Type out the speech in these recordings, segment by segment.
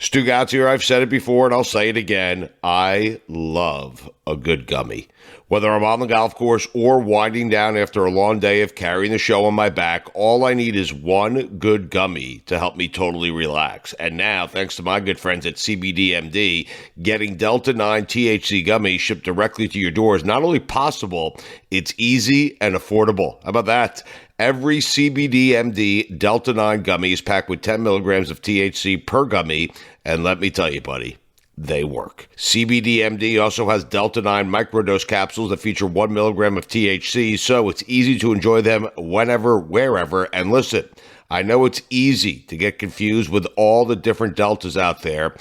Stugotz here. I've said it before and I'll say it again. I love a good gummy. Whether I'm on the golf course or winding down after a long day of carrying the show on my back, all I need is one good gummy to help me totally relax. And now, thanks to my good friends at CBDMD, getting Delta 9 THC gummies shipped directly to your door is not only possible, it's easy and affordable. How about that? Every CBDMD Delta 9 gummy is packed with 10 milligrams of THC per gummy, and let me tell you, buddy, they work. CBDMD also has Delta 9 microdose capsules that feature 1 milligram of THC, so it's easy to enjoy them whenever, wherever. And listen, I know it's easy to get confused with all the different Deltas out there,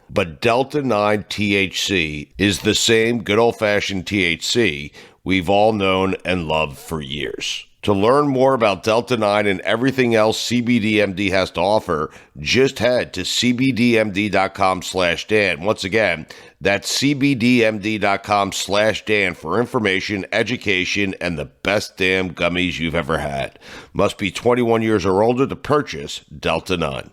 but Delta 9 THC is the same good old-fashioned THC we've all known and loved for years. To learn more about Delta 9 and everything else CBDMD has to offer, just head to cbdmd.com/Dan. Once again, that's cbdmd.com/Dan for information, education, and the best damn gummies you've ever had. Must be 21 years or older to purchase Delta 9.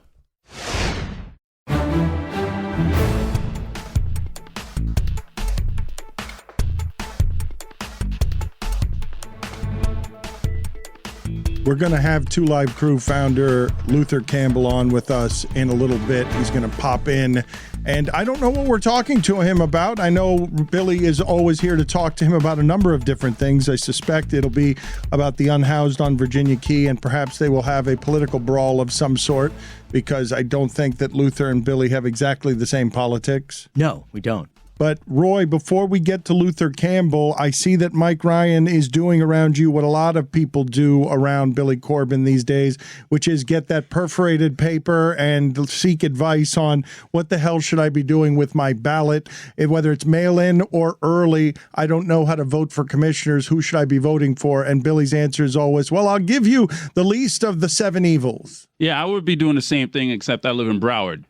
We're going to have Two Live Crew founder Luther Campbell on with us in a little bit. He's going to pop in, and I don't know what we're talking to him about. I know Billy is always here to talk to him about a number of different things. I suspect it'll be about the unhoused on Virginia Key, and perhaps they will have a political brawl of some sort, because I don't think that Luther and Billy have exactly the same politics. No, we don't. But, Roy, before we get to Luther Campbell, I see that Mike Ryan is doing around you what a lot of people do around Billy Corben these days, which is get that perforated paper and seek advice on what the hell should I be doing with my ballot. Whether it's mail-in or early, I don't know how to vote for commissioners. Who should I be voting for? And Billy's answer is always, well, I'll give you the least of the 7 evils. Yeah, I would be doing the same thing, except I live in Broward.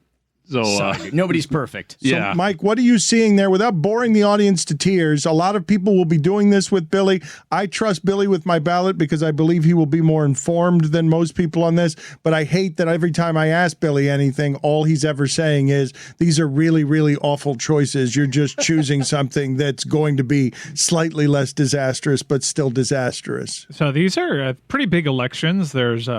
So nobody's perfect. Yeah. So, Mike, what are you seeing there? Without boring the audience to tears, a lot of people will be doing this with Billy. I trust Billy with my ballot because I believe he will be more informed than most people on this. But I hate that every time I ask Billy anything, all he's ever saying is, these are really, really awful choices. You're just choosing something that's going to be slightly less disastrous, but still disastrous. So these are pretty big elections. There's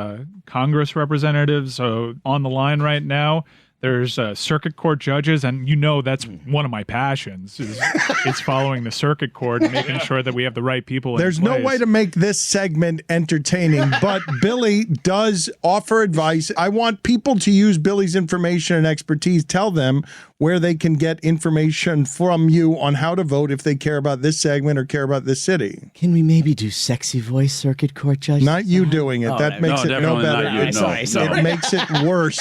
Congress representatives on the line right now. There's circuit court judges, and that's one of my passions is following the circuit court and making sure that we have the right people in There's place. no way to make this segment entertaining, but Billy does offer advice. I want people to use Billy's information and expertise. Tell them where they can get information from you on how to vote if they care about this segment or care about this city. Can we maybe do sexy voice circuit court judge? Not you doing it. That makes it no better. It makes it worse.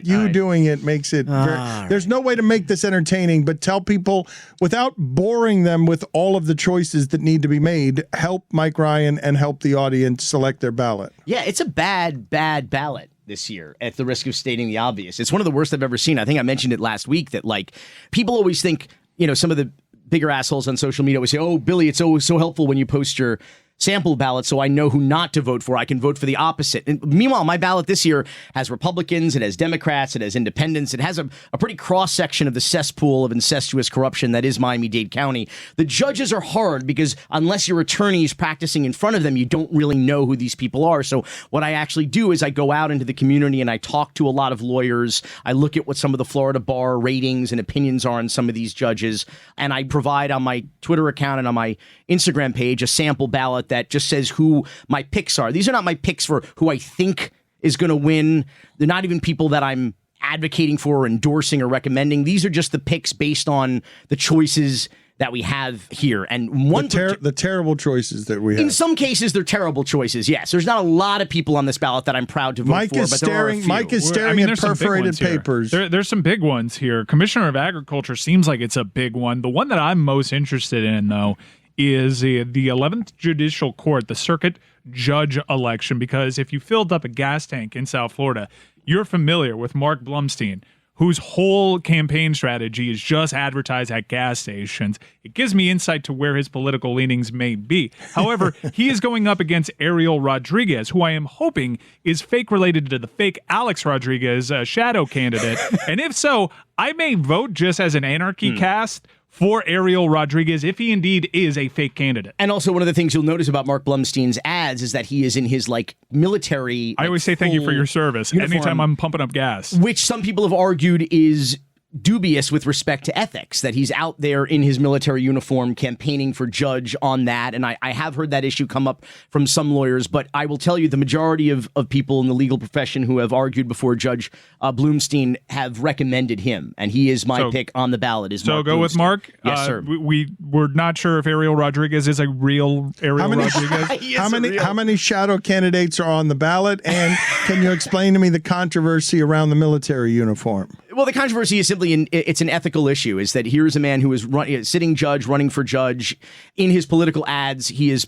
You doing it makes it there's no way to make this entertaining, but tell people without boring them with all of the choices that need to be made. Help Mike Ryan and help the audience select their ballot. Yeah, it's a bad ballot this year, at the risk of stating the obvious. It's one of the worst I've ever seen. I think I mentioned it last week that, like, people always think, some of the bigger assholes on social media always say, oh, Billy, it's always so helpful when you post your sample ballot so I know who not to vote for. I can vote for the opposite. And meanwhile, my ballot this year has Republicans, it has Democrats, it has independents, it has a pretty cross-section of the cesspool of incestuous corruption that is Miami-Dade County. The judges are hard because unless your attorney is practicing in front of them, you don't really know who these people are. So what I actually do is I go out into the community and I talk to a lot of lawyers. I look at what some of the Florida bar ratings and opinions are on some of these judges, and I provide on my Twitter account and on my Instagram page a sample ballot that just says who my picks are. These are not my picks for who I think is going to win. They're not even people that I'm advocating for or endorsing or recommending. These are just the picks based on the choices that we have here. And the terrible choices that we have. In some cases, they're terrible choices, yes. There's not a lot of people on this ballot that I'm proud to vote for, but there are a few. Mike is staring at perforated papers. There's some big ones here. Commissioner of Agriculture seems like it's a big one. The one that I'm most interested in, though, is the 11th Judicial Court, the circuit judge election, because if you filled up a gas tank in South Florida, you're familiar with Mark Blumstein, whose whole campaign strategy is just advertise at gas stations. It gives me insight to where his political leanings may be. However, he is going up against Ariel Rodriguez, who I am hoping is fake related to the fake Alex Rodriguez shadow candidate. And if so, I may vote just as an anarchy cast for Ariel Rodriguez if he indeed is a fake candidate. And also one of the things you'll notice about Mark Blumstein's ads is that he is in his military. I always say thank you for your service uniform, anytime I'm pumping up gas. Which some people have argued is dubious with respect to ethics, that he's out there in his military uniform campaigning for judge on that. And I have heard that issue come up from some lawyers, but I will tell you the majority of people in the legal profession who have argued before Judge Blumstein have recommended him, and he is my pick on the ballot. Is Mark go Blumstein. With Mark? Yes, sir. We're not sure if Ariel Rodriguez is a real Ariel Rodriguez. How many shadow candidates are on the ballot? And can you explain to me the controversy around the military uniform? Well, the controversy is simply it's an ethical issue. Is that here's a man who is sitting judge, running for judge. In his political ads, he is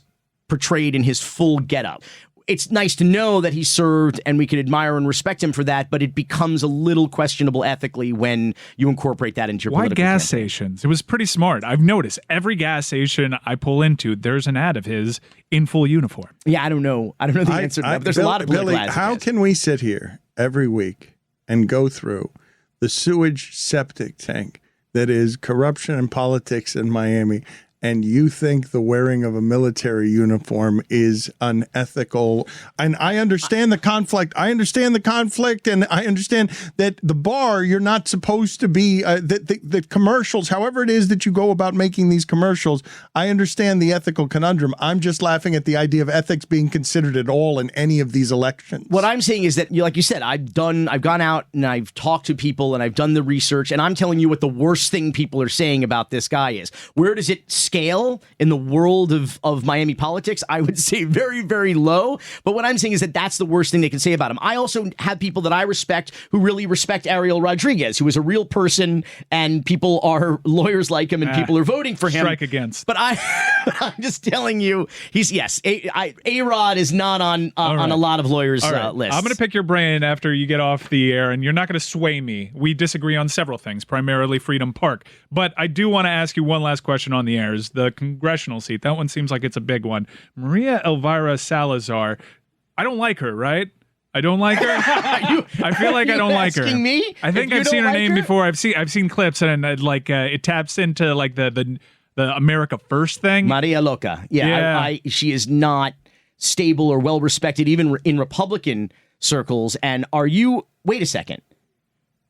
portrayed in his full getup. It's nice to know that he served, and we can admire and respect him for that, but it becomes a little questionable ethically when you incorporate that into your political gas campaign. stations? It was pretty smart. I've noticed every gas station I pull into, there's an ad of his in full uniform. Yeah, I don't know the answer to that, but there's a lot of political Billy, ads. how can we sit here every week and go through the sewage septic tank that is corruption and politics in Miami, and you think the wearing of a military uniform is unethical? And I understand the conflict. And I understand that the bar, you're not supposed to be, the commercials, however it is that you go about making these commercials, I understand the ethical conundrum. I'm just laughing at the idea of ethics being considered at all in any of these elections. What I'm saying is that, like you said, I've gone out and I've talked to people and I've done the research, and I'm telling you what the worst thing people are saying about this guy is. Where does it scale in the world of Miami politics? I would say very, very low. But what I'm saying is that that's the worst thing they can say about him. I also have people that I respect who really respect Ariel Rodriguez, who is a real person, and people are lawyers like him, and people are voting for him. Strike against. But I'm just telling you, A-Rod is not on a lot of lawyers' lists. I'm going to pick your brain after you get off the air, and you're not going to sway me. We disagree on several things, primarily Freedom Park. But I do want to ask you one last question on the air. Is the congressional seat. That one seems like it's a big one. Maria Elvira Salazar. I don't like her, right? I don't like her. I feel like I don't like her. Me? I think I've seen her name before. I've seen clips, and it taps into like the America First thing. Maria Loca. Yeah. She is not stable or well respected even in Republican circles. And wait a second.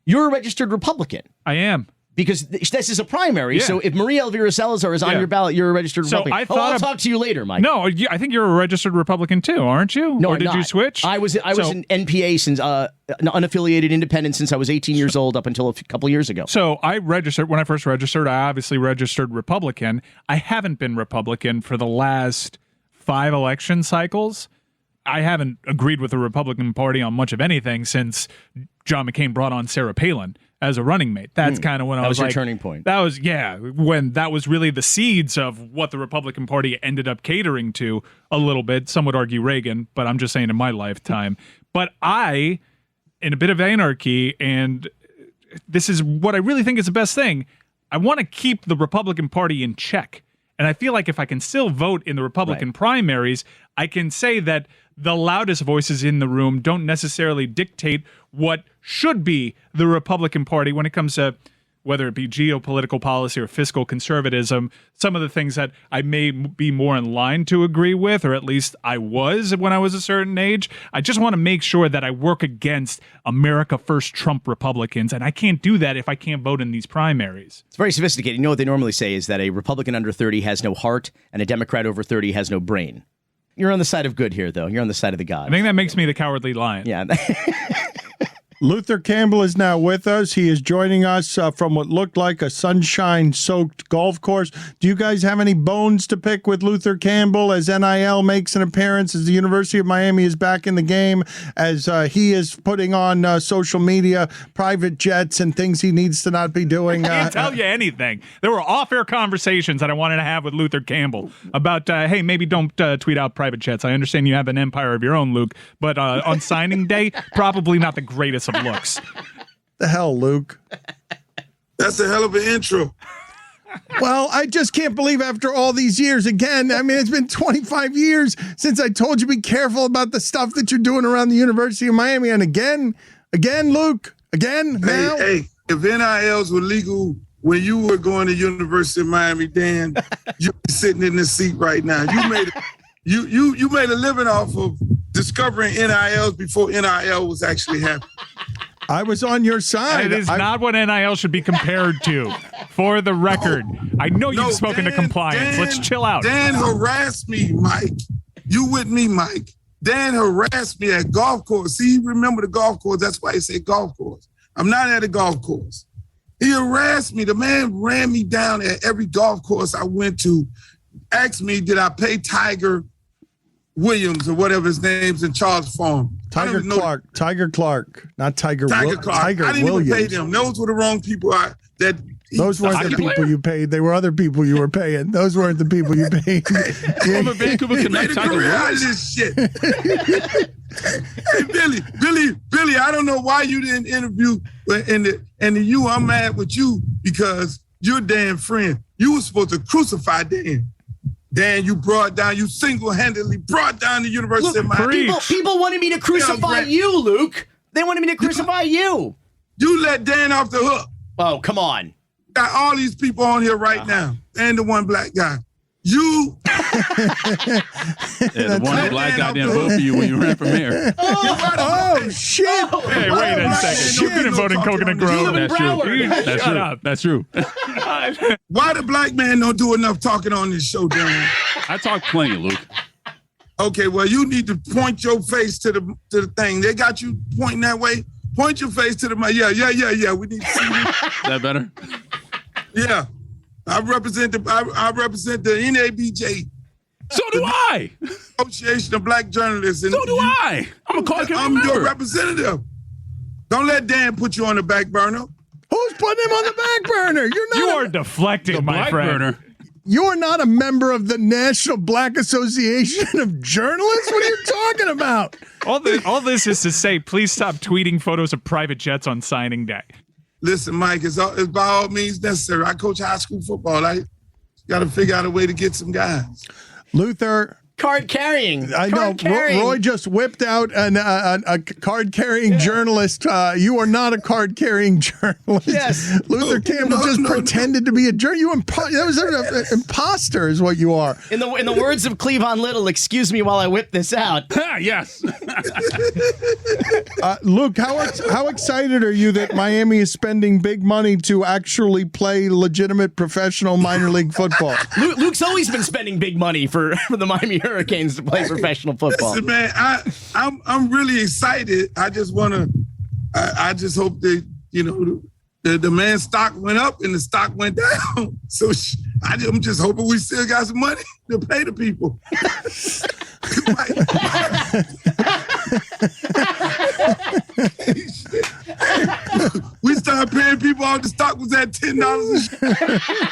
You're a registered Republican. I am. Because this is a primary, Yeah. so if Maria Elvira Salazar is on your ballot, you're a registered Republican. I'll talk to you later, Mike. No, I think you're a registered Republican too, aren't you? No, or I'm did not. you switch? I was an NPA since an unaffiliated independent since I was 18 years old up until a couple years ago. So I registered when I first registered. I obviously registered Republican. I haven't been Republican for the last 5 election cycles. I haven't agreed with the Republican Party on much of anything since John McCain brought on Sarah Palin as a running mate. That's kind of when I was your like, turning point. That was, when that was really the seeds of what the Republican Party ended up catering to a little bit. Some would argue Reagan, but I'm just saying in my lifetime. But in a bit of anarchy, and this is what I really think is the best thing, I want to keep the Republican Party in check. And I feel like if I can still vote in the Republican primaries, I can say that the loudest voices in the room don't necessarily dictate what should be the Republican Party when it comes to whether it be geopolitical policy or fiscal conservatism, some of the things that I may be more in line to agree with, or at least I was when I was a certain age. I just want to make sure that I work against America First Trump Republicans, and I can't do that if I can't vote in these primaries. It's very sophisticated. You know what they normally say is that a Republican under 30 has no heart and a Democrat over 30 has no brain. You're on the side of good here, though. You're on the side of the gods. I think that makes me the cowardly lion. Yeah. Luther Campbell is now with us. He is joining us from what looked like a sunshine-soaked golf course. Do you guys have any bones to pick with Luther Campbell as NIL makes an appearance, as the University of Miami is back in the game, as he is putting on social media, private jets, and things he needs to not be doing? I can't tell you anything. There were off-air conversations that I wanted to have with Luther Campbell about, hey, maybe don't tweet out private jets. I understand you have an empire of your own, Luke, but on signing day, probably not the greatest of looks. The hell, Luke? That's a hell of an intro. Well, I just can't believe after all these years, again, I mean, it's been 25 years since I told you be careful about the stuff that you're doing around the University of Miami. And again, Luke, now. Hey, if NILs were legal when you were going to University of Miami, Dan, you'd be sitting in this seat right now. You made a living off of discovering NILs before NIL was actually happening. I was on your side. It is not what NIL should be compared to. For the record, I know you've spoken to compliance. Let's chill out. Dan harassed me, Mike. You with me, Mike? Dan harassed me at golf course. See, you remember the golf course. That's why he said golf course. I'm not at a golf course. He harassed me. The man ran me down at every golf course I went to, asked me, did I pay Tiger Williams or whatever his name's in Charles Farm? Tiger Clark, not Tiger Clark. Tiger I didn't Williams. even pay them. Those were the wrong people. Those weren't the people you paid. They were other people you were paying. Those weren't the people you paid. Former Vancouver Canucks Tiger Woods. This shit. Hey, Billy, I don't know why you didn't interview I'm mad with you because you're Dan's friend. You were supposed to crucify Dan. Dan, you single-handedly brought down the University of Miami. People wanted me to crucify you, Luke. They wanted me to crucify you. You let Dan off the hook. Oh, come on. Got all these people on here right now, and the one black guy. You. The one black guy didn't vote for you when you ran for mayor. Oh, shit. Hey, wait a second. You couldn't vote in Coconut Grove. That's true. Why the black man don't do enough talking on this show, Dan? I talk plenty, Luke. Okay, well, you need to point your face to the thing. They got you pointing that way. Point your face to the mic. Yeah. We need to see you. Is that better? Yeah. I represent the NABJ. So do I. Association of Black Journalists. So do I. I'm a Clark County member. Your representative. Don't let Dan put you on the back burner. Who's putting him on the back burner? You are deflecting, my friend. Burner. You're not a member of the National Black Association of Journalists? What are you talking about? All this is to say, please stop tweeting photos of private jets on signing day. Listen, Mike, it's by all means necessary. I coach high school football. I got to figure out a way to get some guys. Luther. Card carrying. I know. Roy just whipped out a card carrying journalist. You are not a card carrying journalist. Yes. Luther Campbell pretended to be a journalist. That was an imposter, is what you are. In the words of Cleavon Little, excuse me while I whip this out. Yes. Luke, how excited are you that Miami is spending big money to actually play legitimate professional minor league football? Luke's always been spending big money for the Miami Hurricanes to play professional football. Listen, man, I'm really excited. I just want to. I just hope that the man's stock went up and the stock went down. So I'm just hoping we still got some money to pay the people. We started paying people off. The stock was at $10 a share.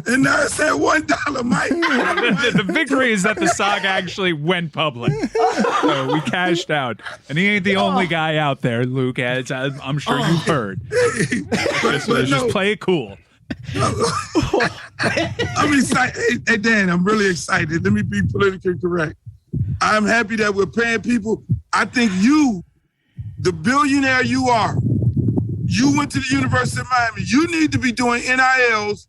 And now it's at $1, Mike. The victory is that the stock actually went public. So we cashed out. And he ain't the only guy out there, Luke, as I'm sure you've heard. Just play it cool. I'm excited. Hey, Dan, I'm really excited. Let me be politically correct. I'm happy that we're paying people. I think you, the billionaire you are, you went to the University of Miami. You need to be doing NILs.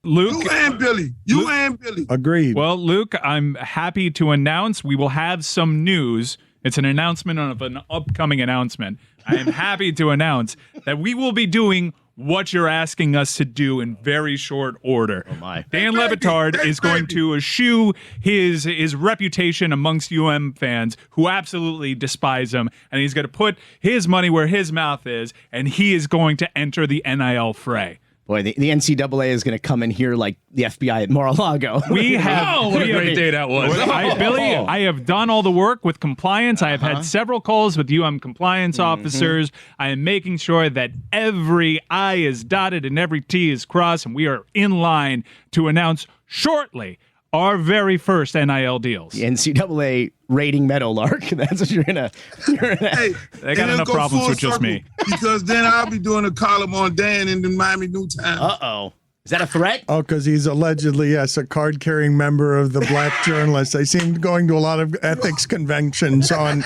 Luke. You and Billy. And Billy. Agreed. Well, Luke, I'm happy to announce we will have some news. It's an announcement of an upcoming announcement. I am happy to announce that we will be doing what you're asking us to do in very short order. Oh my. Dan Le Batard is going to eschew his reputation amongst UM fans who absolutely despise him, and he's going to put his money where his mouth is, and he is going to enter the NIL fray. Boy, the NCAA is going to come in here like the FBI at Mar-a-Lago. What a great day that was. Billy, I have done all the work with compliance. I have had several calls with UM compliance officers. I am making sure that every I is dotted and every T is crossed, and we are in line to announce shortly our very first NIL deals. The NCAA rating Meadowlark. That's what you're gonna. Hey, They got enough problems with just me. Because then I'll be doing a column on Dan in the Miami New Times. Uh-oh. Is that a threat? Oh, because he's allegedly, yes, a card-carrying member of the Black Journalists. I see him going to a lot of ethics conventions on.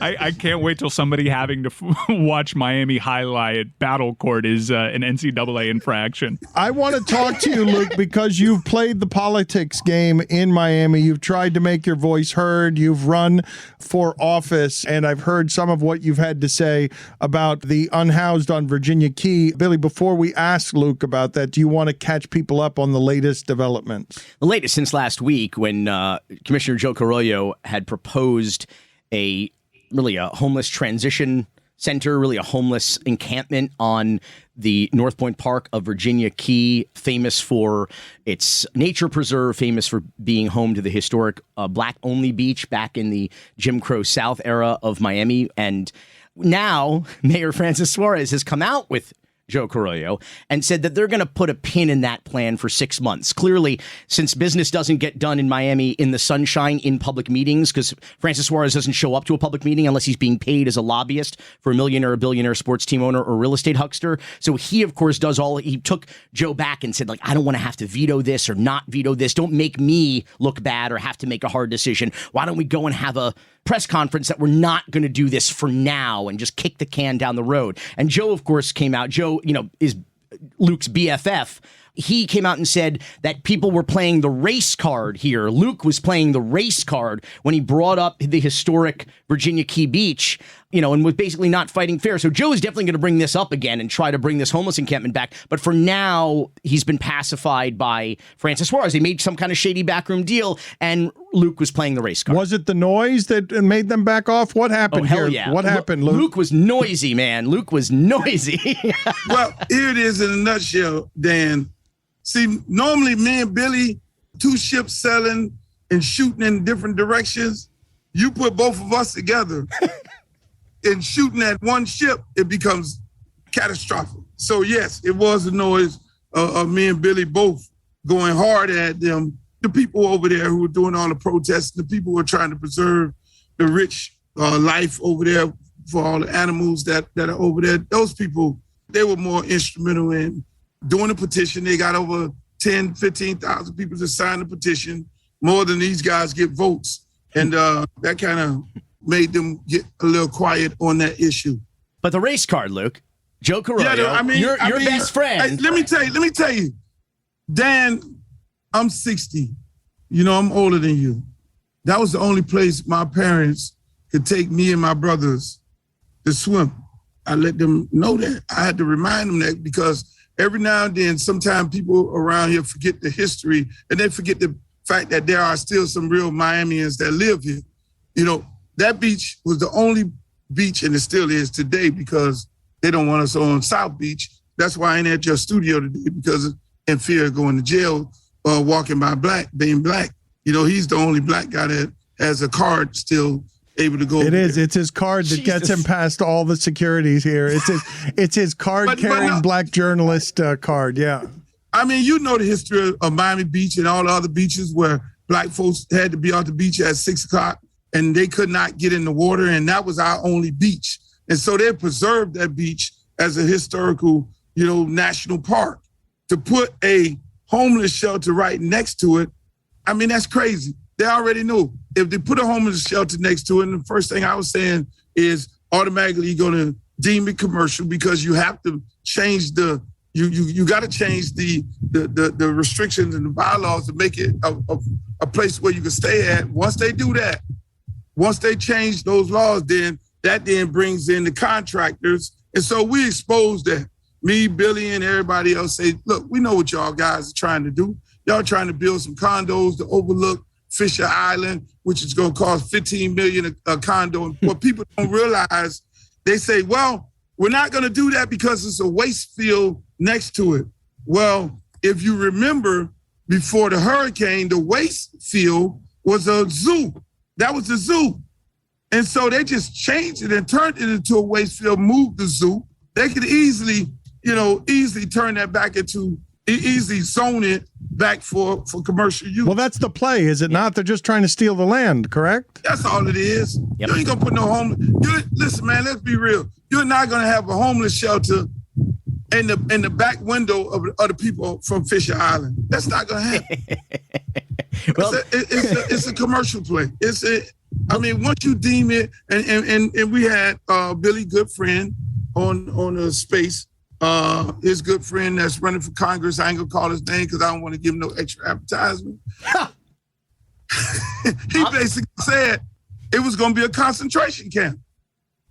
I can't wait till somebody having to watch Miami highlight Battle Court is an NCAA infraction. I want to talk to you, Luke, because you've played the politics game in Miami. You've tried to make your voice heard. You've run for office, and I've heard some of what you've had to say about the unhoused on Virginia Key. Billy, before we ask Luke about that, do you want to catch people up on the latest developments? The latest since last week when Commissioner Joe Carollo had proposed a homeless transition center, really a homeless encampment on the North Point Park of Virginia Key, famous for its nature preserve, famous for being home to the historic black-only beach back in the Jim Crow South era of Miami. And now Mayor Francis Suarez has come out with Joe Carollo and said that they're going to put a pin in that plan for 6 months. Clearly, since business doesn't get done in Miami in the sunshine in public meetings, because Francis Suarez doesn't show up to a public meeting unless he's being paid as a lobbyist for a millionaire or billionaire sports team owner or real estate huckster. So he, of course, he took Joe back and said, like, I don't want to have to veto this or not veto this. Don't make me look bad or have to make a hard decision. Why don't we go and have a press conference that we're not going to do this for now and just kick the can down the road? And Joe, of course, came out. Joe, is Luke's BFF. He came out and said that people were playing the race card here. Luke was playing the race card when he brought up the historic Virginia Key Beach, and was basically not fighting fair. So Joe is definitely going to bring this up again and try to bring this homeless encampment back. But for now, he's been pacified by Francis Suarez. They made some kind of shady backroom deal, and Luke was playing the race card. Was it the noise that made them back off? What happened hell here? Yeah. What happened, Luke? Luke was noisy, man. Luke was noisy. Well, here it is in a nutshell, Dan. See, normally me and Billy, two ships sailing and shooting in different directions. You put both of us together and shooting at one ship, it becomes catastrophic. So yes, it was the noise of me and Billy both going hard at them. The people over there who were doing all the protests, the people who were trying to preserve the rich life over there for all the animals that are over there. Those people, they were more instrumental in doing a petition. They got over 10, 15,000 people to sign the petition, more than these guys get votes. And that kind of made them get a little quiet on that issue. But the race card, Luke, Joe Carollo, your best friend. Hey, let me tell you, Dan, I'm 60. I'm older than you. That was the only place my parents could take me and my brothers to swim. I let them know that. I had to remind them that because every now and then, sometimes people around here forget the history and they forget the fact that there are still some real Miamians that live here. That beach was the only beach, and it still is today, because they don't want us on South Beach. That's why I ain't at your studio today, because in fear of going to jail or walking by being black. He's the only black guy that has a card still able to go. It's his card that gets him past all the securities here. It's his card-carrying black journalist card, yeah. I mean, the history of Miami Beach and all the other beaches where black folks had to be off the beach at 6 o'clock and they could not get in the water, and that was our only beach. And so they preserved that beach as a historical, national park. To put a homeless shelter right next to it, I mean, that's crazy. They already knew. If they put a homeless shelter next to it, and the first thing I was saying is automatically you're going to deem it commercial, because you have to change you got to change the restrictions and the bylaws to make it a place where you can stay at. Once they do that, once they change those laws, then that brings in the contractors. And so we exposed that. Me, Billy, and everybody else say, look, we know what y'all guys are trying to do. Y'all trying to build some condos to overlook Fisher Island, which is going to cost $15 million a condo. And what people don't realize, they say, well, we're not going to do that because it's a waste field next to it. Well, if you remember, before the hurricane, the waste field was a zoo. That was the zoo. And so they just changed it and turned it into a waste field, moved the zoo. They could easily turn that back into, easily zone it back for commercial use. Well, that's the play, is it not? They're just trying to steal the land, correct? That's all it is. Yep. You ain't gonna put no listen, man, let's be real. You're not gonna have a homeless shelter in the back window of the people from Fisher Island. That's not gonna happen. Well, it's a commercial play. Once you deem it, and we had Billy Goodfriend on a space. His good friend that's running for Congress, I ain't gonna call his name because I don't want to give him no extra advertisement. He basically said it was gonna be a concentration camp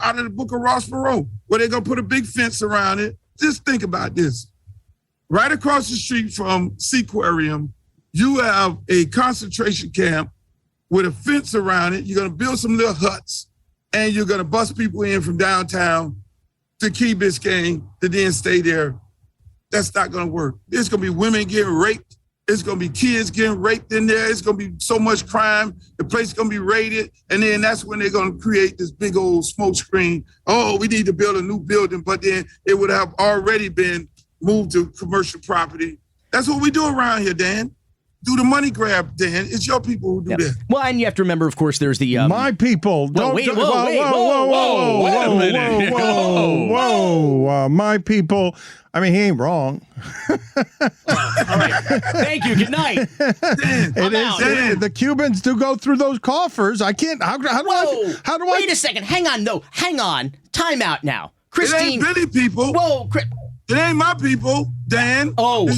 out of the Book of Ross Perot, where they're gonna put a big fence around it. Just think about this. Right across the street from Seaquarium, you have a concentration camp with a fence around it. You're gonna build some little huts, and you're gonna bus people in from downtown to Key Biscayne to then stay there. That's not gonna work. There's gonna be women getting raped. It's gonna be kids getting raped in there. It's gonna be so much crime. The place is gonna be raided. And then that's when they're gonna create this big old smoke screen. Oh, we need to build a new building, but then it would have already been moved to commercial property. That's what we do around here, Dan. Do the money grab, Dan. It's your people who do that. Well, and you have to remember, of course, there's the my people. Whoa, wait a minute. Whoa. My people. I mean, he ain't wrong. All right. Thank you. Good night. Dan, The Cubans do go through those coffers. I can't. How do I? Wait a second. Hang on. No, hang on. Time out now. Christine. It ain't Billy people. Whoa. It ain't my people, Dan. Luke.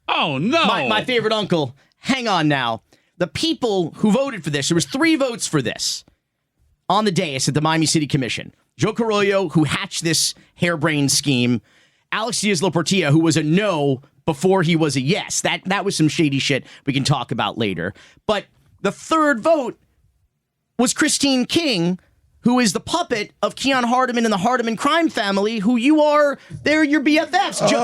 Oh, no. My favorite uncle. Hang on now. The people who voted for this, there was 3 votes for this on the dais at the Miami City Commission. Joe Carollo, who hatched this harebrained scheme. Alex Diaz-Loportilla, who was a no before he was a yes. That was some shady shit we can talk about later. But the 3rd vote was Christine King, who is the puppet of Keon Hardeman and the Hardeman crime family, who they're your BFFs. So 2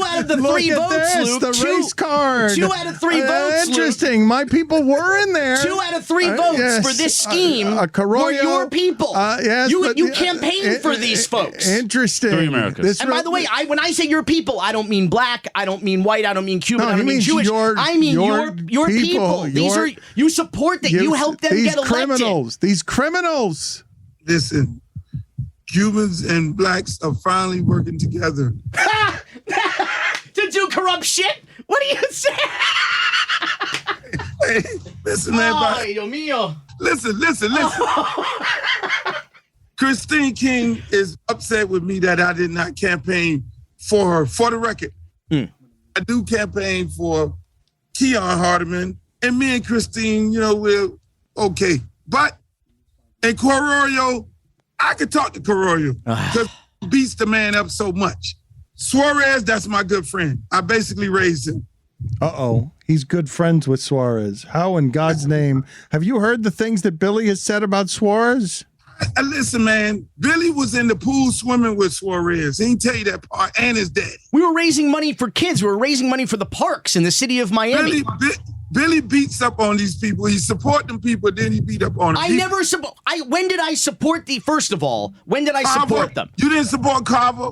out of the 3 votes, Luke. The race card. 2 out of 3 votes, Interesting. Luke. My people were in there. 2 out of 3 votes for this scheme were your people. Yes, you campaigned for these folks. Interesting. 3 Americas. And by the way, when I say your people, I don't mean black, I don't mean white, I don't mean Cuban, I don't mean Jewish. I mean your people. These are you support that. You help them get elected. These criminals. Listen, Cubans and blacks are finally working together. To do corrupt shit? What do you say? Hey, listen, man. Ay, Dios mío. Listen. Christine King is upset with me that I did not campaign for her. For the record, I do campaign for Keon Hardeman, and me and Christine, we're okay. But in Carollo, I could talk to Carollo because he beats the man up so much. Suarez, that's my good friend. I basically raised him. He's good friends with Suarez. How in God's name? Have you heard the things that Billy has said about Suarez? Listen, man, Billy was in the pool swimming with Suarez. He didn't tell you that part, and his daddy. We were raising money for kids. We were raising money for the parks in the city of Miami. Billy beats up on these people. He support them people, then he beat up on them. When did I support first of all, when did I support them? You didn't support Carver?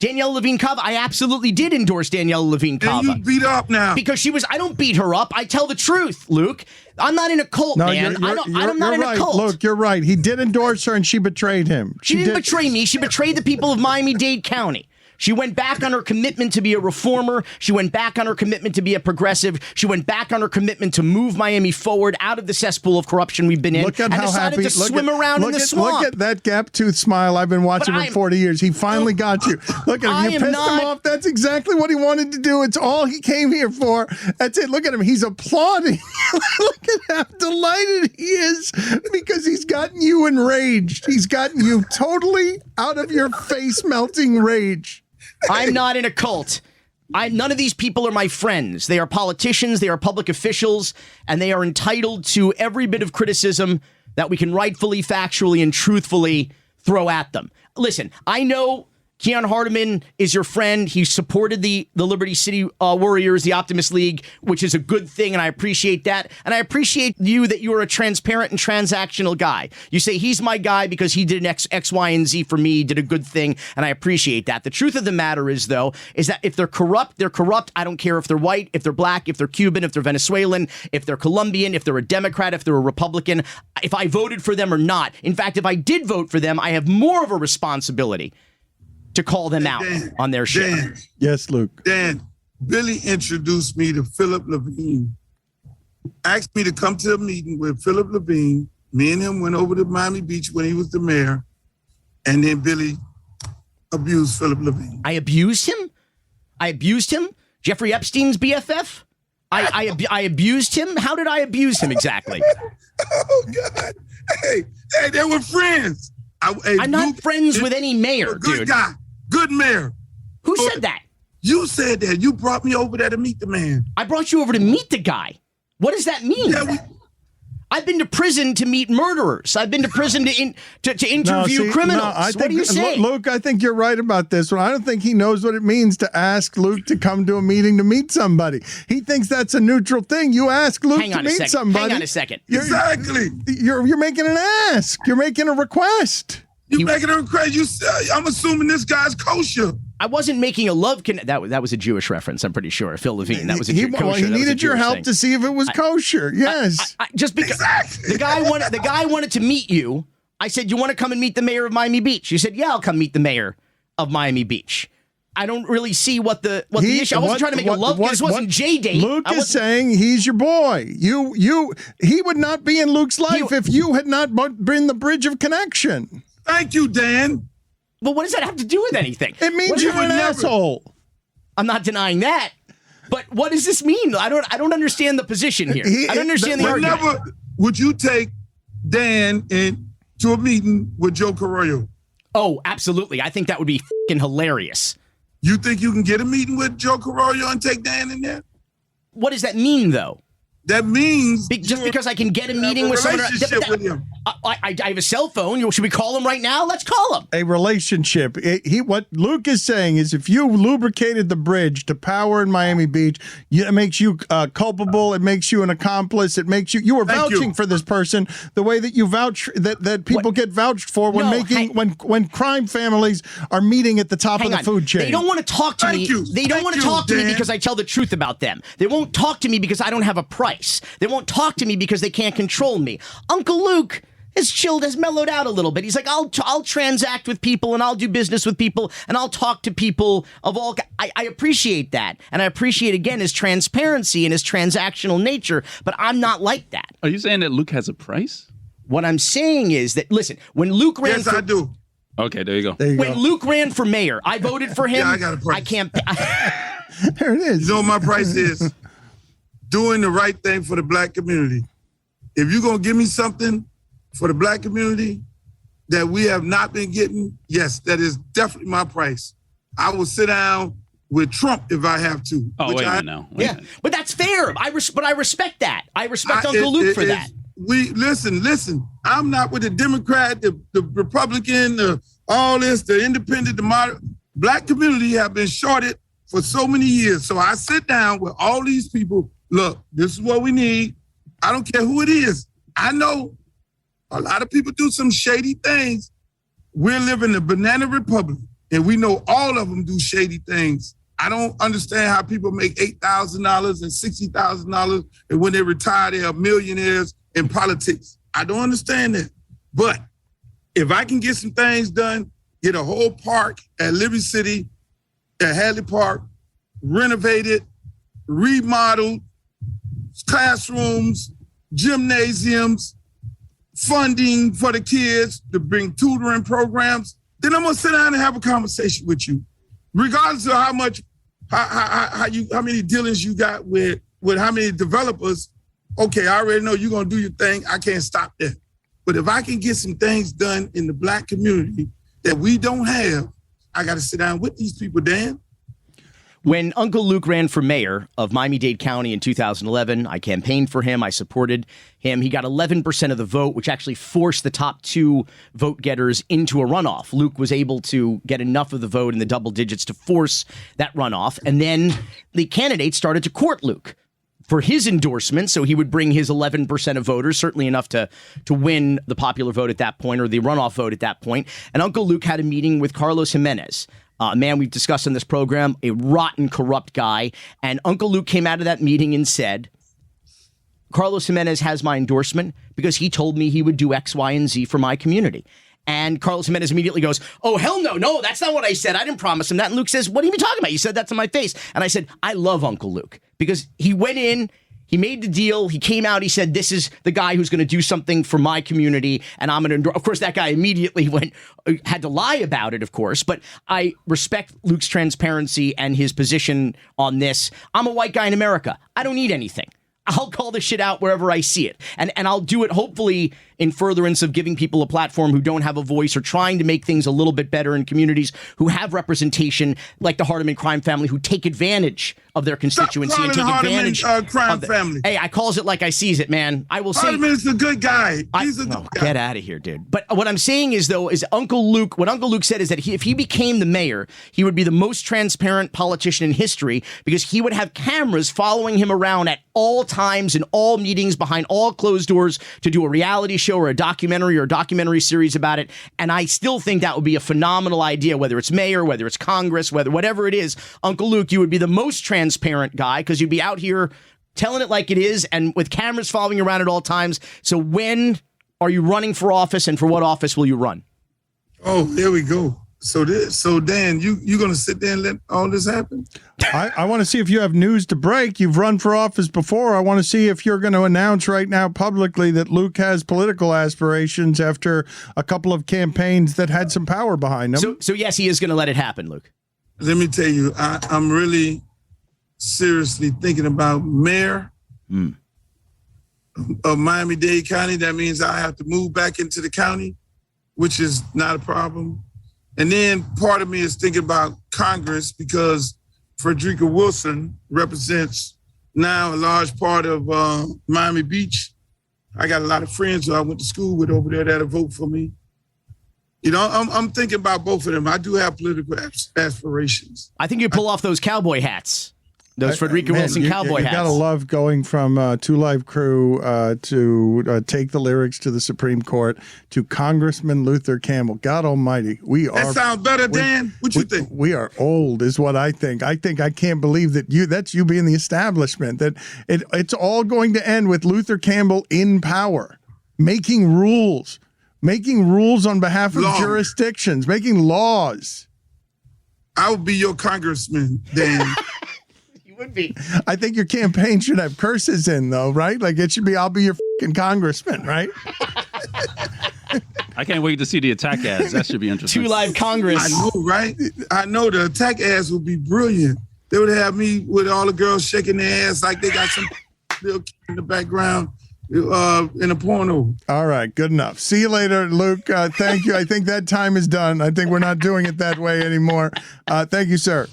Danielle Levine Cava. I absolutely did endorse Danielle Levine Cava. And you beat her up now. Because I don't beat her up. I tell the truth, Luke. I'm not in a cult, man. I'm not in a cult. Look, you're right. He did endorse her and she betrayed him. She didn't betray me. She betrayed the people of Miami-Dade County. She went back on her commitment to be a reformer. She went back on her commitment to be a progressive. She went back on her commitment to move Miami forward out of the cesspool of corruption we've been in. Look at how decided happy. to swim around in the swamp. Look at that gap-toothed smile I've been watching for 40 years. He finally got you. Look at him. You pissed him off. That's exactly what he wanted to do. It's all he came here for. That's it. Look at him. He's applauding. Look at how delighted he is because he's gotten you enraged. He's gotten you totally out of your face melting rage. I'm not in a cult. None of these people are my friends. They are politicians, they are public officials, and they are entitled to every bit of criticism that we can rightfully, factually, and truthfully throw at them. Listen, I know Keon Hardeman is your friend. He supported the Liberty City Warriors, the Optimist League, which is a good thing, and I appreciate that. And I appreciate that you are a transparent and transactional guy. You say, he's my guy because he did an X, Y, and Z for me, did a good thing, and I appreciate that. The truth of the matter is, though, is that if they're corrupt, they're corrupt. I don't care if they're white, if they're black, if they're Cuban, if they're Venezuelan, if they're Colombian, if they're a Democrat, if they're a Republican, if I voted for them or not. In fact, if I did vote for them, I have more of a responsibility to call them out on their shit. Dan, Yes, Luke. Dan, Billy introduced me to Philip Levine. Asked me to come to a meeting with Philip Levine. Me and him went over to Miami Beach when he was the mayor. And then Billy abused Philip Levine. I abused him? Jeffrey Epstein's BFF? I abused him? How did I abuse him exactly? Oh, God. Hey, they were friends. I'm not friends with any mayor, good dude. guy. Good mayor. Who said that? You said that. You brought me over there to meet the man. I brought you over to meet the guy. What does that mean? Yeah, I've been to prison to meet murderers. I've been to prison to interview criminals. What are you saying? Luke, I think you're right about this one. I don't think he knows what it means to ask Luke to come to a meeting to meet somebody. He thinks that's a neutral thing. You ask Luke to meet somebody. Hang on a second. Exactly. You're making an ask. You're making a request. You making a request. I'm assuming this guy's kosher. I wasn't making a love that was a Jewish reference, I'm pretty sure. Phil Levine. That was a Jewish He needed your help to see if it was kosher. Yes. Just because Exactly. the guy wanted to meet you. I said, you want to come and meet the mayor of Miami Beach? You said, yeah, I'll come meet the mayor of Miami Beach. I don't really see what the issue. I wasn't trying to make a love. This wasn't J-Date. Luke is saying he's your boy. He would not be in Luke's life if you had not been the bridge of connection. Thank you, Dan. But what does that have to do with anything? It means you're an asshole. I'm not denying that. But what does this mean? I don't understand the position here. I don't understand the argument. Never would you take Dan to a meeting with Joe Carollo? Oh, absolutely. I think that would be fucking hilarious. You think you can get a meeting with Joe Carollo and take Dan in there? What does that mean, though? That means just because I can get a meeting with someone. With him. I have a cell phone. Should we call him right now? Let's call him. A relationship. What Luke is saying is if you lubricated the bridge to power in Miami Beach, it makes you culpable. It makes you an accomplice. It makes you were vouching for this person the way that you vouch that people get vouched for when crime families are meeting at the top of the food chain. They don't want to talk to me. They don't want to talk to me because I tell the truth about them. They won't talk to me because I don't have a price. They won't talk to me because they can't control me. Uncle Luke has chilled, has mellowed out a little bit. He's like, I'll transact with people and I'll do business with people and I'll talk to people of all. I appreciate that. And I appreciate, again, his transparency and his transactional nature. But I'm not like that. Are you saying that Luke has a price? What I'm saying is that, listen, when Luke ran I do. Okay, there you go. When Luke ran for mayor, I voted for him. Yeah, I got a price. I can't. There it is. You know what my price is? Doing the right thing for the black community. If you're going to give me something for the black community that we have not been getting, yes, that is definitely my price. I will sit down with Trump if I have to. Oh, wait a minute now. Yeah, but that's fair. But I respect that. I respect Uncle Luke for that. Listen. I'm not with the Democrat, the Republican, all this, the independent, the moderate. Black community have been shorted for so many years. So I sit down with all these people. Look, this is what we need. I don't care who it is. I know a lot of people do some shady things. We're living in a banana republic, and we know all of them do shady things. I don't understand how people make $8,000 and $60,000, and when they retire, they are millionaires in politics. I don't understand that. But if I can get some things done, get a whole park at Liberty City, at Hadley Park, renovated, remodeled, classrooms, gymnasiums, funding for the kids to bring tutoring programs, then I'm gonna sit down and have a conversation with you, regardless of how many dealings you got with how many developers. Okay, I already know you're gonna do your thing. I can't stop that. But if I can get some things done in the black community that we don't have, I got to sit down with these people, Dan. When Uncle Luke ran for mayor of Miami-Dade County in 2011, I campaigned for him. I supported him. He got 11% of the vote, which actually forced the top two vote getters into a runoff. Luke was able to get enough of the vote in the double digits to force that runoff. And then the candidates started to court Luke for his endorsement, so he would bring his 11% of voters, certainly enough to win the popular vote at that point, or the runoff vote at that point. And Uncle Luke had a meeting with Carlos Jimenez, a man we've discussed on this program, a rotten, corrupt guy. And Uncle Luke came out of that meeting and said, Carlos Jimenez has my endorsement because he told me he would do X, Y, and Z for my community. And Carlos Jimenez immediately goes, oh, hell no, that's not what I said. I didn't promise him that. And Luke says, what are you talking about? You said that to my face. And I said, I love Uncle Luke because he went in, he made the deal, he came out, he said, this is the guy who's going to do something for my community, and I'm going to endorse. Of course, that guy immediately had to lie about it, of course, but I respect Luke's transparency and his position on this. I'm a white guy in America. I don't need anything. I'll call this shit out wherever I see it. And I'll do it hopefully in furtherance of giving people a platform who don't have a voice or trying to make things a little bit better in communities who have representation, like the Hardeman crime family, who take advantage of their constituency and take advantage crime family. Hey, I calls it like I sees it, man. I will say Hardeman is a good guy. He's a good guy. Get out of here, dude. But what I'm saying is, though, is Uncle Luke, what Uncle Luke said is that if he became the mayor, he would be the most transparent politician in history because he would have cameras following him around at all times in all meetings behind all closed doors to do a reality show or a documentary series about it. And I still think that would be a phenomenal idea, whether it's mayor, whether it's Congress, whatever it is. Uncle Luke, you would be the most transparent guy because you'd be out here telling it like it is and with cameras following around at all times. So when are you running for office and for what office will you run? Oh, there we go. So Dan, you gonna sit there and let all this happen? I want to see if you have news to break. You've run for office before. I want to see if you're going to announce right now publicly that Luke has political aspirations after a couple of campaigns that had some power behind them. So yes, he is going to let it happen, Luke. Let me tell you, I'm really seriously thinking about mayor of Miami-Dade County. That means I have to move back into the county, which is not a problem. And then part of me is thinking about Congress because Frederica Wilson represents now a large part of Miami Beach. I got a lot of friends who I went to school with over there that'll vote for me. You know, I'm thinking about both of them. I do have political aspirations. I think you pull off those cowboy hats. Those Frederica Wilson cowboy hats. You gotta love going from Two Live Crew to Take the Lyrics to the Supreme Court to Congressman Luther Campbell. God Almighty, That sounds better, Dan. What you think? We are old, is what I think. I can't believe that's you being the establishment. That it's all going to end with Luther Campbell in power, making rules on behalf of jurisdictions, making laws. I will be your congressman, Dan. Would be. I think your campaign should have curses in, though, right? Like it should be, I'll be your fucking congressman, right? I can't wait to see the attack ads. That should be interesting. 2 Live Congress. I know, right? I know the attack ads would be brilliant. They would have me with all the girls shaking their ass like they got some little kid in the background in a porno. All right, good enough. See you later, Luke. Thank you. I think that time is done. I think we're not doing it that way anymore. Thank you, sir.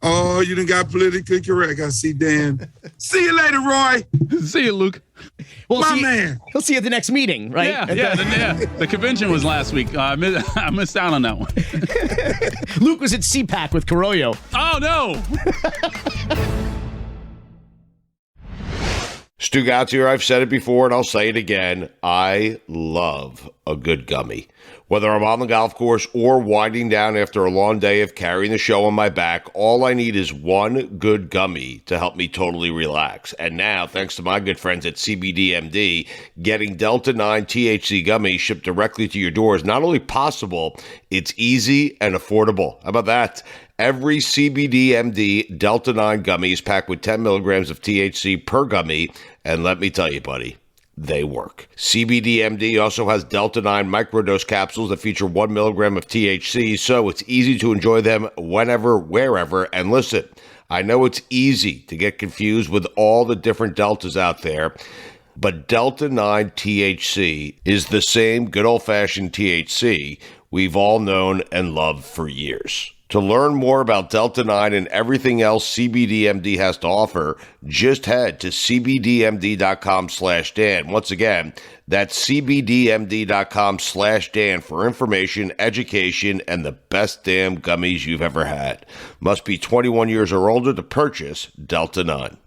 Oh, you done got politically correct. I see, Dan. See you later, Roy. See you, Luke. Well, My man. He'll see you at the next meeting, right? Yeah. The convention was last week. I missed out on that one. Luke was at CPAC with Carollo. Oh, no. Stugotz here. I've said it before and I'll say it again. I love a good gummy. Whether I'm on the golf course or winding down after a long day of carrying the show on my back, all I need is one good gummy to help me totally relax. And now, thanks to my good friends at CBDMD, getting Delta 9 THC gummies shipped directly to your door is not only possible, it's easy and affordable. How about that? Every CBDMD Delta 9 gummy is packed with 10 milligrams of THC per gummy. And let me tell you, buddy, they work. CBDMD also has Delta 9 microdose capsules that feature 1 milligram of THC, so it's easy to enjoy them whenever, wherever. And listen, I know it's easy to get confused with all the different Deltas out there, but Delta 9 THC is the same good old-fashioned THC we've all known and loved for years. To learn more about Delta 9 and everything else CBDMD has to offer, just head to cbdmd.com/Dan. Once again, that's cbdmd.com/Dan for information, education, and the best damn gummies you've ever had. Must be 21 years or older to purchase Delta 9.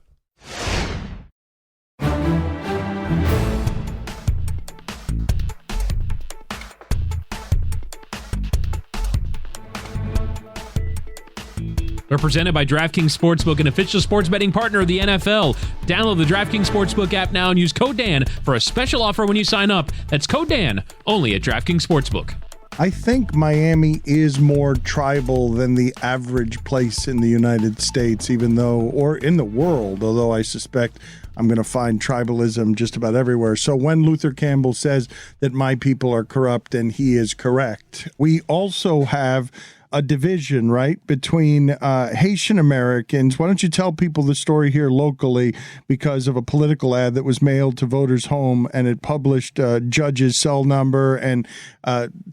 We're presented by DraftKings Sportsbook, an official sports betting partner of the NFL. Download the DraftKings Sportsbook app now and use code Dan for a special offer when you sign up. That's code Dan, only at DraftKings Sportsbook. I think Miami is more tribal than the average place in the United States, even though, or in the world, although I suspect I'm going to find tribalism just about everywhere. So when Luther Campbell says that my people are corrupt, and he is correct, we also have a division, right, between Haitian Americans. Why don't you tell people the story here locally because of a political ad that was mailed to voters' home, and it published judge's cell number, and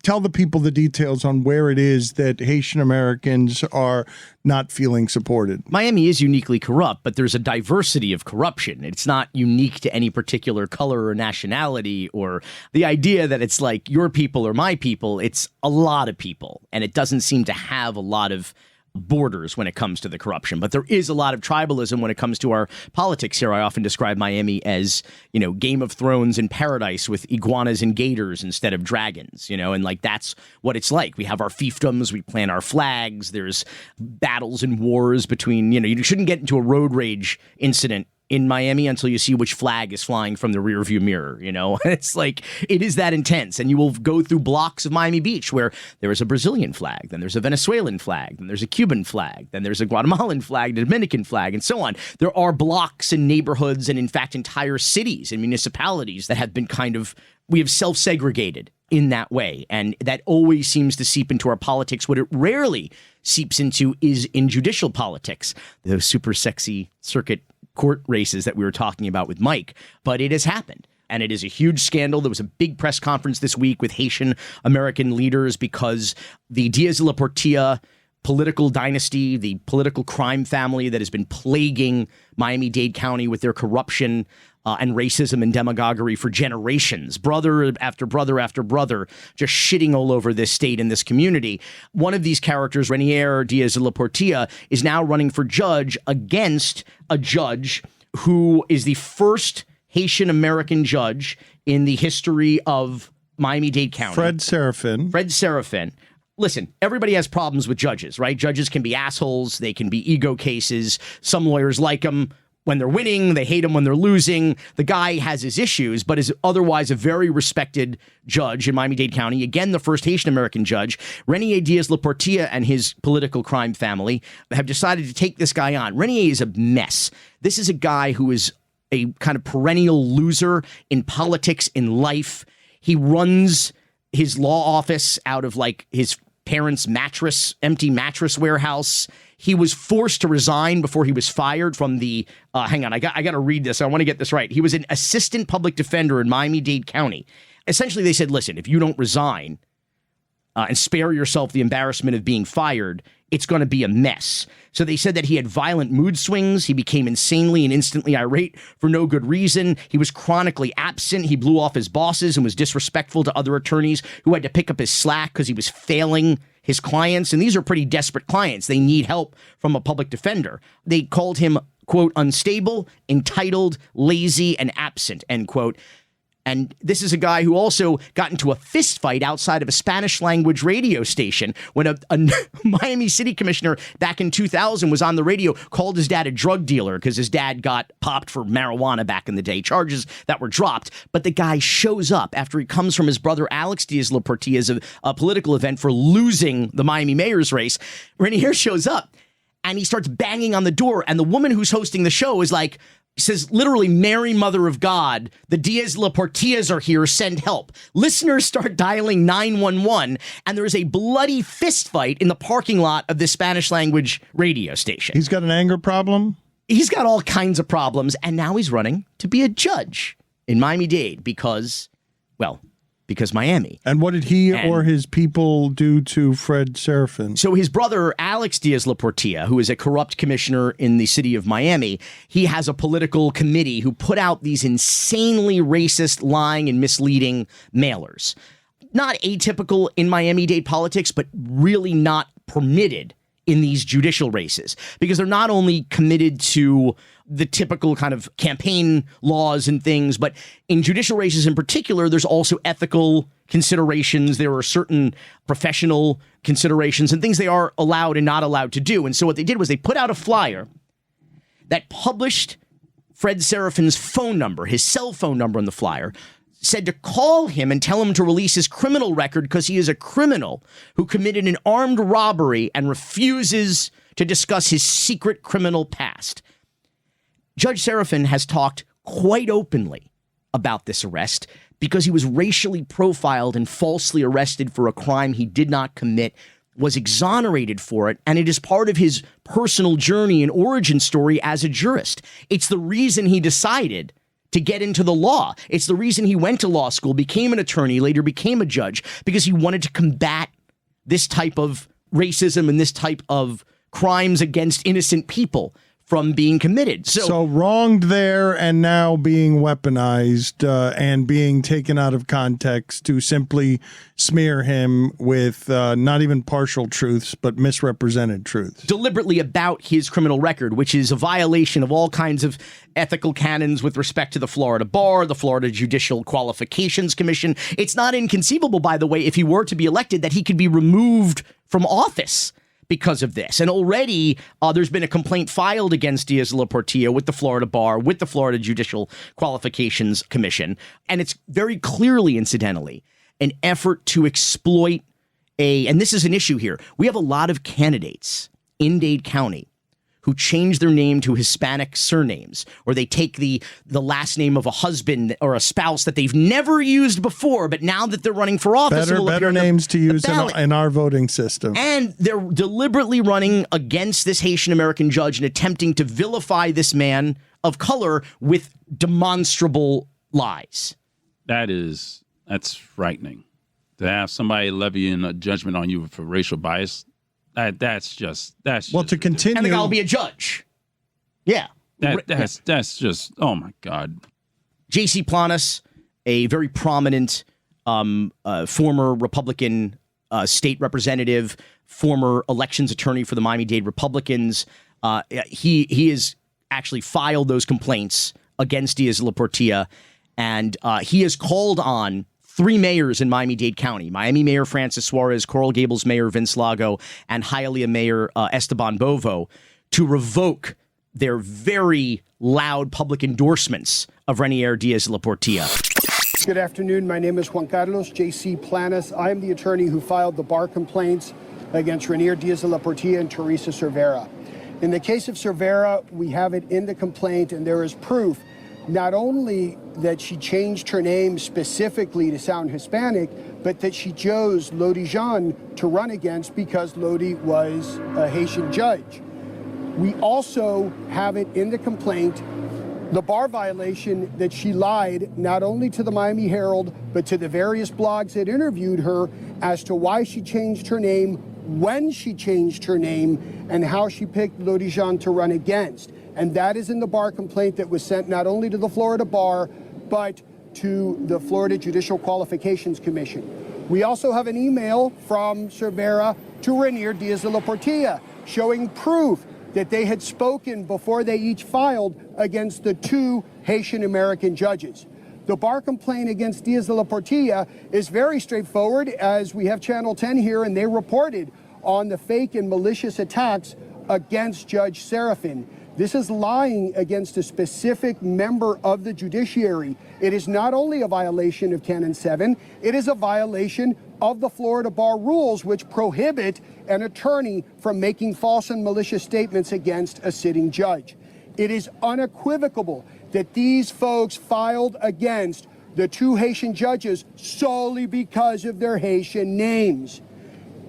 tell the people the details on where it is that Haitian Americans are not feeling supported. Miami is uniquely corrupt, but there's a diversity of corruption. It's not unique to any particular color or nationality, or the idea that it's like your people or my people. It's a lot of people, and it doesn't seem to have a lot of borders when it comes to the corruption. But there is a lot of tribalism when it comes to our politics here. I often describe Miami as, Game of Thrones in paradise with iguanas and gators instead of dragons, and like that's what it's like. We have our fiefdoms, we plant our flags, there's battles and wars between, you shouldn't get into a road rage incident in Miami until you see which flag is flying from the rearview mirror, It's like, it is that intense. And you will go through blocks of Miami Beach where there is a Brazilian flag, then there's a Venezuelan flag, then there's a Cuban flag, then there's a Guatemalan flag, a Dominican flag, and so on. There are blocks and neighborhoods and, in fact, entire cities and municipalities that have been we have self-segregated in that way. And that always seems to seep into our politics. What it rarely seeps into is in judicial politics, those super sexy circuit court races that we were talking about with Mike, but it has happened. And it is a huge scandal. There was a big press conference this week with Haitian American leaders because the Diaz de la Portilla political dynasty, the political crime family that has been plaguing Miami-Dade County with their corruption and racism and demagoguery for generations, brother after brother after brother, just shitting all over this state and this community. One of these characters, Renier Diaz de la Portilla, is now running for judge against a judge who is the first Haitian American judge in the history of Miami-Dade County. Fred Serafin. Listen, everybody has problems with judges, right? Judges can be assholes. They can be ego cases. Some lawyers like them when they're winning. They hate him when they're losing. The guy has his issues, but is otherwise a very respected judge in Miami-Dade County. Again, the first Haitian-American judge. Renier Diaz-La Portilla and his political crime family have decided to take this guy on. Renier is a mess. This is a guy who is a kind of perennial loser in politics, in life. He runs his law office out of like his parents' empty mattress warehouse. He was forced to resign before he was fired from the, hang on, I got to read this. I want to get this right. He was an assistant public defender in Miami-Dade County. Essentially, they said, listen, if you don't resign and spare yourself the embarrassment of being fired, it's going to be a mess. So they said that he had violent mood swings. He became insanely and instantly irate for no good reason. He was chronically absent. He blew off his bosses and was disrespectful to other attorneys who had to pick up his slack because he was failing his clients. And these are pretty desperate clients. They need help from a public defender. They called him, quote, unstable, entitled, lazy, and absent, end quote. And this is a guy who also got into a fist fight outside of a Spanish language radio station when a Miami City commissioner back in 2000 was on the radio, called his dad a drug dealer because his dad got popped for marijuana back in the day, charges that were dropped. But the guy shows up after he comes from his brother Alex Diaz-La Portilla's a political event for losing the Miami mayor's race. Renier shows up and he starts banging on the door. And the woman who's hosting the show is like, says literally, Mary, Mother of God, the Diaz-La Portillas are here, send help. Listeners start dialing 911, and there's a bloody fist fight in the parking lot of the Spanish language radio station. He's got an anger problem? He's got all kinds of problems, and now he's running to be a judge in Miami-Dade because, well, because Miami. And what did he or his people do to Fred Serafin? So his brother, Alex Diaz-Laportilla, who is a corrupt commissioner in the city of Miami, he has a political committee who put out these insanely racist, lying, and misleading mailers. Not atypical in Miami-Dade politics, but really not permitted in these judicial races, because they're not only committed to the typical kind of campaign laws and things, but in judicial races in particular, there's also ethical considerations. There are certain professional considerations and things they are allowed and not allowed to do. And so what they did was they put out a flyer that published Fred Serafin's phone number, his cell phone number on the flyer, said to call him and tell him to release his criminal record because he is a criminal who committed an armed robbery and refuses to discuss his secret criminal past. Judge Serafin has talked quite openly about this arrest because he was racially profiled and falsely arrested for a crime he did not commit, was exonerated for it, and it is part of his personal journey and origin story as a jurist. It's the reason he decided to get into the law. It's the reason he went to law school, became an attorney, later became a judge, because he wanted to combat this type of racism and this type of crimes against innocent people from being committed. So wronged there and now being weaponized and being taken out of context to simply smear him with not even partial truths, but misrepresented truths. Deliberately about his criminal record, which is a violation of all kinds of ethical canons with respect to the Florida Bar, the Florida Judicial Qualifications Commission. It's not inconceivable, by the way, if he were to be elected, that he could be removed from office because of this. And already there's been a complaint filed against Diaz-Laportilla with the Florida Bar, with the Florida Judicial Qualifications Commission. And it's very clearly, incidentally, an effort to exploit and this is an issue here. We have a lot of candidates in Dade County who change their name to Hispanic surnames, or they take the last name of a husband or a spouse that they've never used before, but now that they're running for office, better names to use in our voting system. And they're deliberately running against this Haitian American judge and attempting to vilify this man of color with demonstrable lies. That's frightening. To have somebody levying a judgment on you for racial bias. That's just to continue. And the guy will be a judge. Yeah. That's just, oh my God. J.C. Planas, a very prominent former Republican state representative, former elections attorney for the Miami-Dade Republicans. He has actually filed those complaints against Diaz-Laportilla, and he has called on three mayors in Miami-Dade County: Miami Mayor Francis Suarez, Coral Gables Mayor Vince Lago, and Hialeah Mayor Esteban Bovo to revoke their very loud public endorsements of Renier Diaz-Laportilla. Good afternoon. My name is Juan Carlos J.C. Planas. I am the attorney who filed the bar complaints against Renier Diaz-Laportilla and Teresa Cervera. In the case of Cervera, we have it in the complaint, and there is proof not only that she changed her name specifically to sound Hispanic, but that she chose Lodi Jean to run against because Lodi was a Haitian judge. We also have it in the complaint, the bar violation, that she lied not only to the Miami Herald, but to the various blogs that interviewed her as to why she changed her name, when she changed her name, and how she picked Lodi Jean to run against. And that is in the bar complaint that was sent not only to the Florida Bar, but to the Florida Judicial Qualifications Commission. We also have an email from Cervera to Renier Diaz-Laportilla showing proof that they had spoken before they each filed against the two Haitian American judges. The bar complaint against Diaz-Laportilla is very straightforward, as we have Channel 10 here, and they reported on the fake and malicious attacks against Judge Serafin. This is lying against a specific member of the judiciary. It is not only a violation of Canon 7, it is a violation of the Florida Bar rules, which prohibit an attorney from making false and malicious statements against a sitting judge. It is unequivocal that these folks filed against the two Haitian judges solely because of their Haitian names.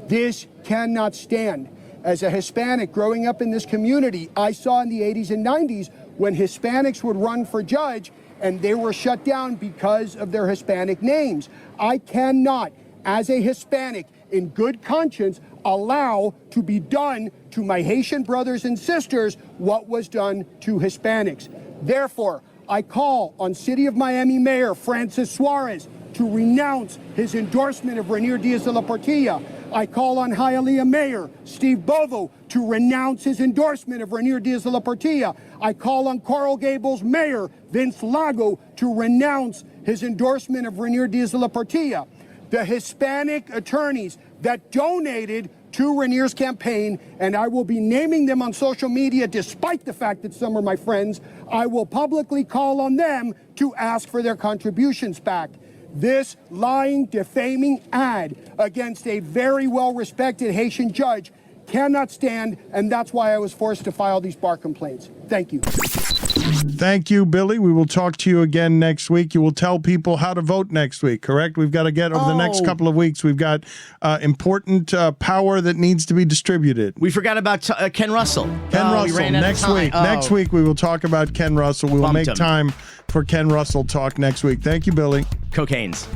This cannot stand. As a Hispanic growing up in this community, I saw in the 80s and 90s when Hispanics would run for judge and they were shut down because of their Hispanic names. I cannot, as a Hispanic, in good conscience, allow to be done to my Haitian brothers and sisters what was done to Hispanics. Therefore, I call on City of Miami Mayor Francis Suarez to renounce his endorsement of Rainier Diaz de la Portilla. I call on Hialeah Mayor Steve Bovo to renounce his endorsement of Rainier Diaz de la Portilla. I call on Coral Gables Mayor Vince Lago to renounce his endorsement of Rainier Diaz de la Portilla. The Hispanic attorneys that donated to Rainier's campaign, and I will be naming them on social media despite the fact that some are my friends, I will publicly call on them to ask for their contributions back. This lying, defaming ad against a very well-respected Haitian judge cannot stand, and that's why I was forced to file these bar complaints. Thank you. Thank you, Billy. We will talk to you again next week. You will tell people how to vote next week, correct? We've got to get over the next couple of weeks. We've got important power that needs to be distributed. We forgot about Ken Russell. Ken Russell next week. Next week we will talk about Ken Russell. We will make time for Ken Russell talk next week. Thank you, Billy. Cocaine's.